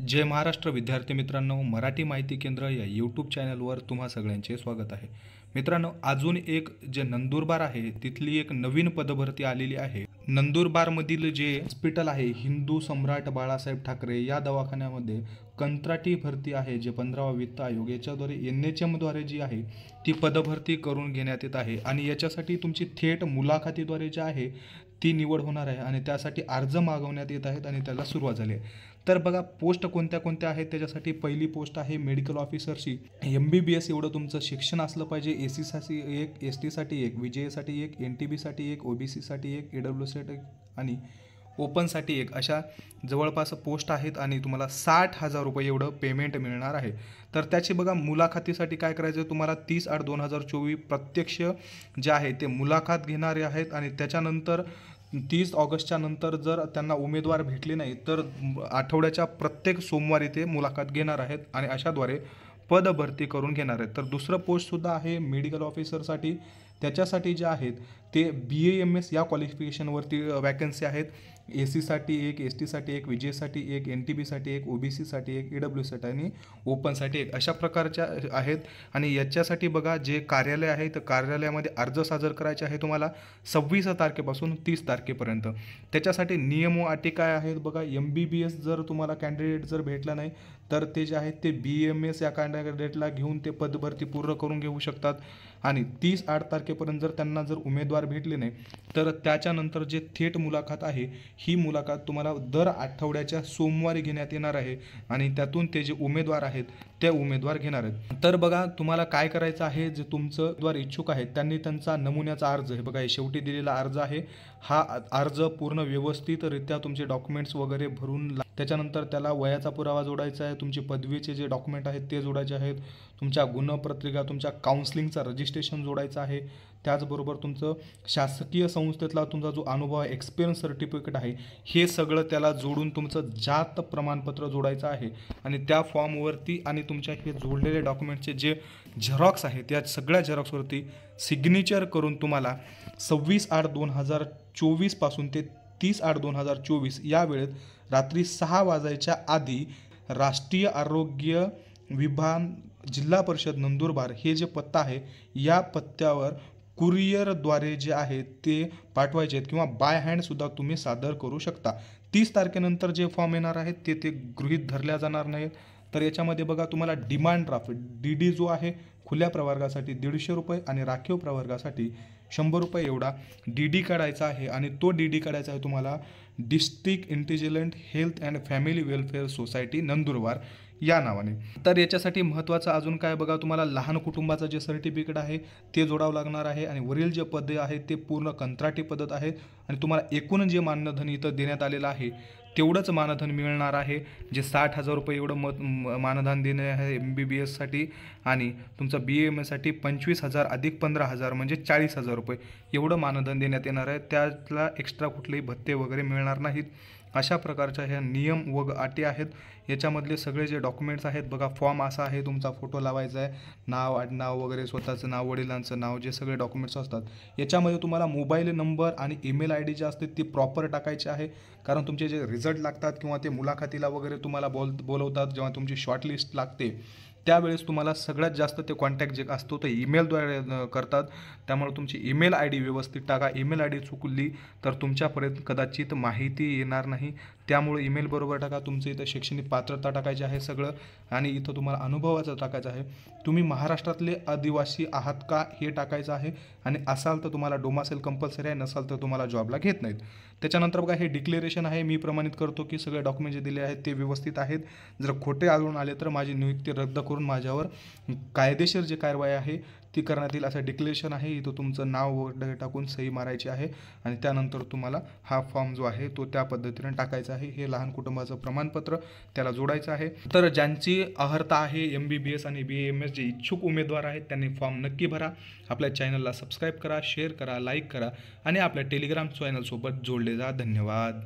जय महाराष्ट्र विद्यार्थी मित्रांनो, मराठी माहिती केंद्र या यूट्यूब चॅनलवर तुम्हा सगळ्यांचे स्वागत आहे. मित्रांनो, अजून एक जे नंदुरबार आहे तिथली एक नवीन पदभरती आलेली आहे. नंदुरबारमधील जे हॉस्पिटल आहे हिंदू सम्राट बाळासाहेब ठाकरे या दवाखान्यामध्ये कंत्राटी भरती आहे. जे 15वा वित्त आयोग याच्याद्वारे NHM द्वारे जी आहे ती पदभरती करून घेण्यात येत आहे आणि याच्यासाठी तुमची थेट मुलाखतीद्वारे जी आहे ती निवड होणार आहे आणि त्यासाठी अर्ज मागवण्यात येत आहेत आणि त्याला सुरुवात झाली आहे. तर बघा, पोस्ट कोणत्या कोणत्या आहेत त्याच्यासाठी. पहिली पोस्ट आहे मेडिकल ऑफिसरची. MBBS एवढं तुमचं शिक्षण असलं पाहिजे. SC साठी एक, ST साठी एक, VJA एक, NTB साठी एक, OBC साठी एक, AWS साठी आणि ओपनसाठी एक, अशा जवळपास पोस्ट आहेत आणि तुम्हाला 60,000 रुपये एवढं पेमेंट मिळणार आहे. तर त्याची बघा, मुलाखतीसाठी काय करायचं आहे तुम्हाला, 30/8/2024 प्रत्यक्ष जे आहे ते मुलाखत घेणारे आहेत आणि त्याच्यानंतर 30 ऑगस्टच्या नंतर जर त्यांना उमेदवार भेटले नाही तर आठवड्याच्या प्रत्येक सोमवारी ते मुलाखत घेणार आहेत आणि अशाद्वारे पदभरती करून घेणार आहेत. तर दुसरं पोस्टसुद्धा आहे मेडिकल ऑफिसरसाठी. त्याच्यासाठी जे आहेत ते BAMS या क्वालिफिकेशनवरती वॅकन्सी आहेत. SC साठी एक, ST साठी एक, VJA साठी एक, NTB साठी एक, OBC साठी एक, AWS साठी आणि ओपनसाठी एक, अशा प्रकारच्या आहेत. आणि याच्यासाठी बघा, जे कार्यालय आहे तर कार्यालयामध्ये अर्ज सादर करायचे आहे तुम्हाला 26 तारखेपासून 30 तारखेपर्यंत. त्याच्यासाठी नियम व अटी काय आहेत बघा. MBBS जर तुम्हाला कॅन्डिडेट जर भेटला नाही तर ते जे आहेत ते BAMS या कॅन्डिडेटला घेऊन ते पदभरती पूर्ण करून घेऊ शकतात. आणि 30/8 तारखेपर्यंत जर त्यांना जर उमेदवार भेटले नाही तर त्याच्यानंतर जे थेट मुलाखत आहे ही मुलाखत तुम्हाला दर आठवड्याच्या सोमवारी घेण्यात येणार आहे आणि त्यातून ते जे उमेदवार आहेत ते उमेदवार घेणार आहेत. तर बघा, तुम्हाला काय करायचं आहे, जे तुमचं उमेदवार इच्छुक आहेत त्यांनी त्यांचा नमुन्याचा अर्ज, हे बघा हे शेवटी दिलेला अर्ज आहे, हा अर्ज पूर्ण व्यवस्थितरित्या तुमचे डॉक्युमेंट्स वगैरे भरून त्याच्यानंतर त्याला वयाचा पुरावा जोडायचा आहे, तुमची पदवीचे जे डॉक्युमेंट आहेत ते जोडायचे आहेत, तुमच्या गुणपत्रिका, तुमच्या काउन्सिलिंगचा रजिस्ट्रेशन जोडायचं आहे, त्याचबरोबर तुमचं शासकीय संस्थेतला तुमचा जो अनुभव आहे, एक्सपिरियन्स सर्टिफिकेट आहे, हे सगळं त्याला जोडून तुमचं जात प्रमाणपत्र जोडायचं आहे. आणि त्या फॉर्मवरती आणि तुमच्या हे जोडलेले डॉक्युमेंटचे जे झेरॉक्स आहे त्या सगळ्या झेरॉक्सवरती सिग्नेचर करून तुम्हाला 26/8/2024 पासून ते 30/8/2024 या वेळेत रात्री 6 वाजायच्या आधी राष्ट्रीय आरोग्य विभाग, जिल्हा परिषद नंदुरबार हे जे पत्ता आहे या पत्त्यावर कुरिअरद्वारे जे आहे ते पाठवायचे आहेत किंवा बाय हँडसुद्धा तुम्ही सादर करू शकता. 30 तारखेनंतर जे फॉर्म येणार आहेत ते गृहीत धरल्या जाणार नाहीत. तर याच्यामध्ये बघा, तुम्हाला डिमांड ड्राफ्ट DD जो आहे खुल्या प्रवर्गासाठी 150 रुपये आणि राखीव प्रवर्गासाठी 100 रुपये एवढा DD काढायचा आहे. आणि तो DD काढायचा आहे तुम्हाला district intelligent health and family welfare society Nandurbar या नावाने. तर याच्यासाठी महत्त्वाचं अजून काय बघा, तुम्हाला लहान कुटुंबाचं जे सर्टिफिकेट आहे ते जोडावं लागणार आहे आणि वरील जे पदे आहे ते पूर्ण कंत्राटी पद्धत आहे आणि तुम्हाला एकूण जे मानधन इथं देण्यात आलेलं आहे तेवढंच मानधन मिळणार आहे. जे 60,000 रुपये एवढं मानधन देणे आहे MBBS साठी आणि तुमचं BAMS साठी 25,000 अधिक 15,000 म्हणजे 40,000 रुपये एवढं मानधन देण्यात येणार आहे. त्याला एक्स्ट्रा कुठलेही भत्ते वगैरे मिळणार नाहीत. अशा प्रकारच्या ह्या नियम व अटी आहेत. याच्यामधले सगळे जे डॉक्युमेंट्स आहेत बघा, फॉर्म असा आहे, तुमचा फोटो लावायचा आहे, नाव, आडनाव वगैरे, स्वतःचं नाव, वडिलांचं नाव, जे सगळे डॉक्युमेंट्स असतात याच्यामध्ये तुम्हाला मोबाईल नंबर आणि ईमेल ID जे असते ती प्रॉपर टाकायची आहे. कारण तुमचे जे रिझल्ट लागतात किंवा ते मुलाखतीला वगैरे तुम्हाला बोलवतात, जेव्हा तुमची शॉर्टलिस्ट लागते त्यावेळेस तुम्हाला सगळ्यात जास्त ते कॉन्टॅक्ट जे असतो ते ईमेलद्वारे करतात. त्यामुळे तुमची ईमेल ID व्यवस्थित टाका. ईमेल ID चुकली तर तुमच्यापर्यंत कदाचित माहिती येणार नाही. त्यामुळे ईमेल बरोबर टाका. तुमचं इथं शैक्षणिक पात्रता टाकायची आहे सगळं आणि इथं तुम्हाला अनुभवाचं टाकायचं आहे. तुम्ही महाराष्ट्रातले आदिवासी आहात का हे टाकायचं आहे आणि असाल तर तुम्हाला डोमासेल कंपल्सरी आहे, नसाल तर तुम्हाला जॉबला घेत नाहीत. त्याच्यानंतर बघा, हे डिक्लेरेशन आहे, मी प्रमाणित करतो की सगळे डॉक्युमेंट जे दिले आहेत ते व्यवस्थित आहेत. जर खोटे आढळून आले तर माझी नियुक्ती रद्द करून माझ्यावर कायदेशीर जी कारवाई आहे ती करण्यात येईल असं डिक्लेरेशन आहे. इथं तुमचं नाव वगैरे टाकून सही मारायची आहे आणि त्यानंतर तुम्हाला हा फॉर्म जो आहे तो त्या पद्धतीने टाकायचा आहे. हे लहान कुटुंबाचं प्रमाणपत्र त्याला जोडायचं आहे. तर ज्यांची अर्हता आहे MBBS आणि BAMS जे इच्छुक उमेदवार आहेत त्यांनी फॉर्म नक्की भरा. आपल्या चॅनलला सबस्क्राईब करा, शेअर करा, लाईक करा आणि आपल्या टेलिग्राम चॅनलसोबत जोडले जा. धन्यवाद.